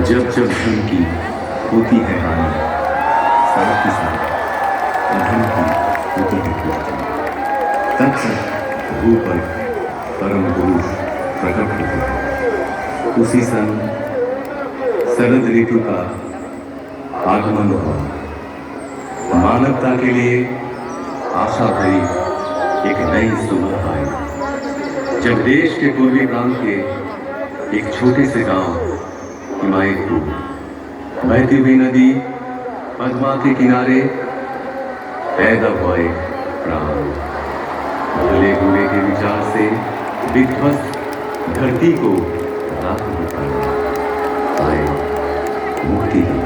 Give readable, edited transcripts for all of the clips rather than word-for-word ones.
जब जब धन की होती है हानि, साथ ही साथ अधर्म की होती है पूर्ति, तब तक भू पर परम पुरुष प्रकट होते हैं। उसी सन शरद ऋतु का आगमन हुआ। मानवता के लिए आशा भरी एक नई सुबह आई, जब देश के पूर्वी प्रांत के एक छोटे से गांव हिमायतपुर, बहती हुई नदी पद्मा के किनारे पैदा हुआ एक प्राण। भले बुरे के विचार से विध्वस्त धरती को रात बताना आए मुक्ति की।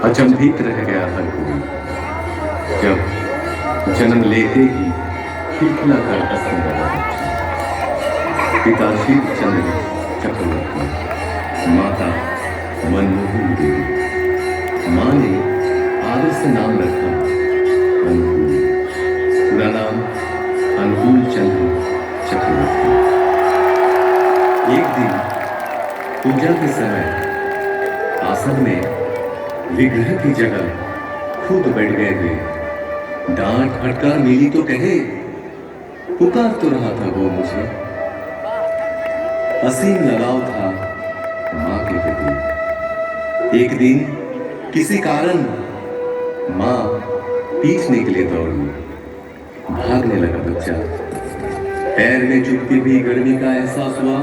अचंभित रह गया हर कोई, जब जन्म लेते ही खिलखिला कर हंसने लगा बच्चा। पिता शिव चंद्र चक्रवर्ती, माता मनमोहन देवी। माँ ने आदर से नाम रखा अनुकूल, पूरा नाम अनुकूल चंद्र चक्रवर्ती। एक दिन पूजा के समय आसन में विग्रह की जगह खुद बैठ गए वे। डांट फटकार मिली तो कहे, पुकार तो रहा था वो मुझे। असीम लगाव था माँ के प्रति। एक दिन किसी कारण माँ पीछने के लिए दौड़ी। भागने लगा बच्चा। पैर में चुभती हुई गर्मी का एहसास हुआ।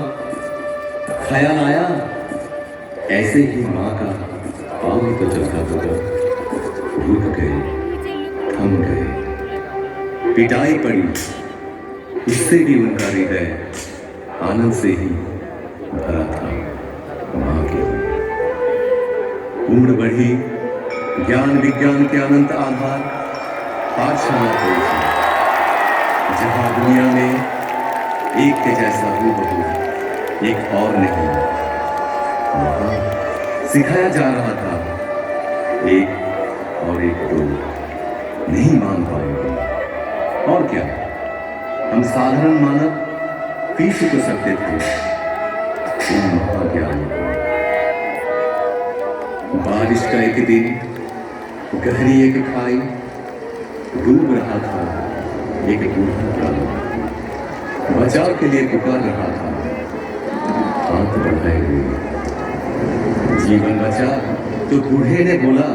ख्याल आया, ऐसे ही माँ का पाँव भी तो चलता होगा। रुक गए, थम गए। पिटाई पड़ी, इससे भी उनका हृदय आनंद से ही भरा था। माँ की उम्र बढ़ी, ज्ञान विज्ञान के अनंत आधार पाठशाला पहुंची, जहां दुनिया में एक के जैसा हूबहू एक और नहीं। वहां सिखाया जा रहा था, एक और एक दो नहीं मान पाएंगे। और क्या, हम साधारण मानव पीछ तो सकते थे उन महाज्ञान को। बारिश का एक दिन, गहरी एक खाई, डूब रहा था एक बूढ़ा प्राणी। बचाव के लिए पुकार रहा था, हाथ बढ़ाए हुए। जीवन बचा तो बूढ़े ने बोला,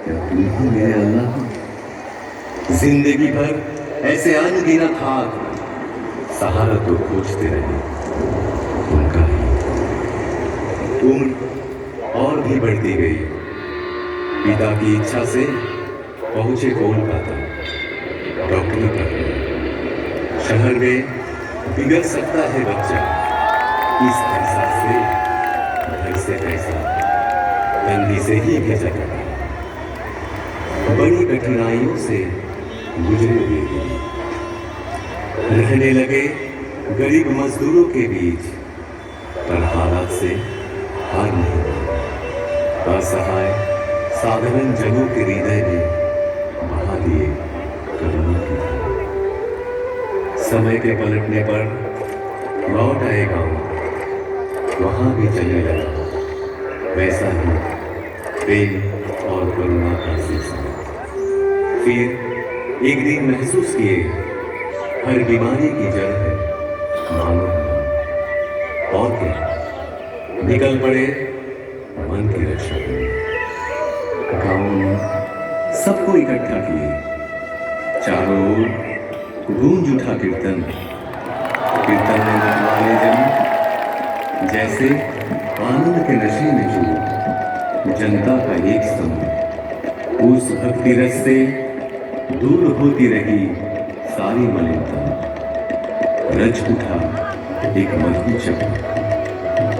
क्या तुम ही मेरे अल्लाह? जिंदगी भर ऐसे अनगिनत हाथ सहारा तो खोजते रहे उनका ही। उम्र और भी बढ़ती गई। पिता की इच्छा से पहुंचे कोलकाता, डॉक्टरी पढ़ने। शहर में बिगड़ सकता है बच्चा, इस पैसा से घर से पैसा तंगी से ही भेजा गया। बड़ी कठिनाइयों से गुजरे हुए दिन। रहने लगे गरीब मजदूरों के बीच, पर हालात से हार नहीं हुआ। असहाय साधारण जनों के हृदय में बहा दिए करुणा की धारा। समय के पलटने पर लौट आए गाँव, वहां भी चलने लगा वैसा ही प्रेम और करुणा का सिलसिला। फिर एक दिन महसूस किए, हर बीमारी की जड़ है मानव। और क्या, निकल पड़े मन की रक्षा करने। गांव में सबको इकट्ठा किए, चारों ओर गूंज उठा कीर्तन। कीर्तन में गाने वाले जन जैसे आनंद के नशे में जो जनता का एक समूह, उस भक्ति रस से दूर होती रही सारी मलिनता। रच उठा एक मजबूत चक्र,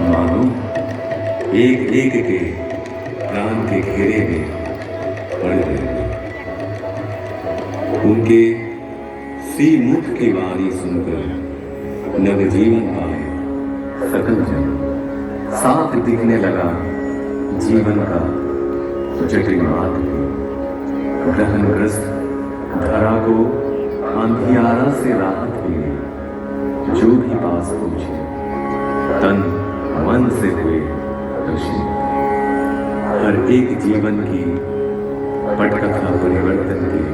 मानो एक एक के प्राण के घेरे में पड़ गए। उनके श्री मुख की वाणी सुनकर नवजीवन पाए सकल जन। साथ दिखने लगा जीवन का जटिल मार्ग भी। ग्रहणग्रस्त धरा को अंधियारा से राहत मिली। जो भी पास पहुंचे तन मन से हुए हर एक जीवन की पटकथा परिवर्तन के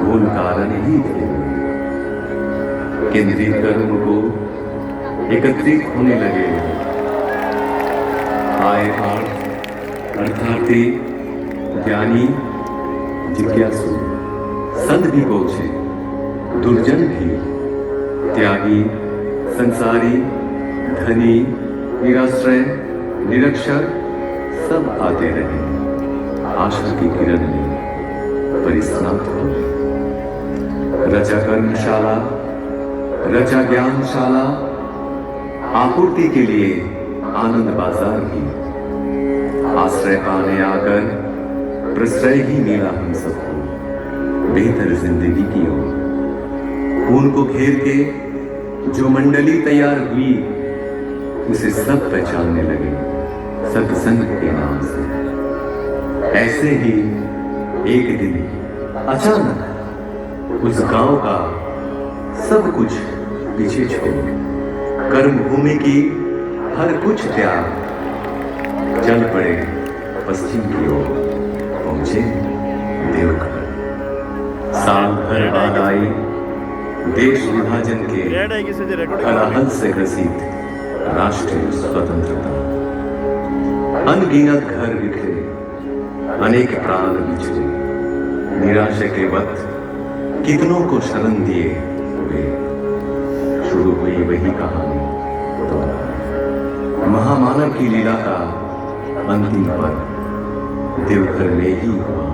मूल कारण ही थे। केंद्रित कर्म को एकत्रित होने लगे, आए अर्थार्थी ज्ञानी जिज्ञासु, संत भी पहुंचे, दुर्जन भी, त्यागी संसारी, धनी निराश्रय निरक्षर सब आते रहे। आशा की किरण में परिसमाप्त हो। रचा कर्मशाला, रचा ज्ञानशाला, आपूर्ति के लिए आनंद बाजार भी, आश्रय पाने आकर प्रश्रय ही मिला हम सबको बेहतर जिंदगी की ओर। उनको घेर के जो मंडली तैयार हुई, उसे सब पहचानने लगे सत्संग के नाम से। ऐसे ही एक दिन अचानक उस गांव का सब कुछ पीछे छोड़ कर्म भूमि की हर कुछ त्याग चल पड़े पश्चिम की ओर, पहुंचे देवघर। साल भर बाद आई देश विभाजन के हलाहल से ग्रसित राष्ट्रीय स्वतंत्रता। अनगिनत घर बिखरे, अनेक प्राण बिछड़े, निराशा के वक्त कितनों को शरण दिए हुए। शुरू हुई वही कहानी तो महामानव की लीला का अंतिम पर्व देवघर में ही हुआ।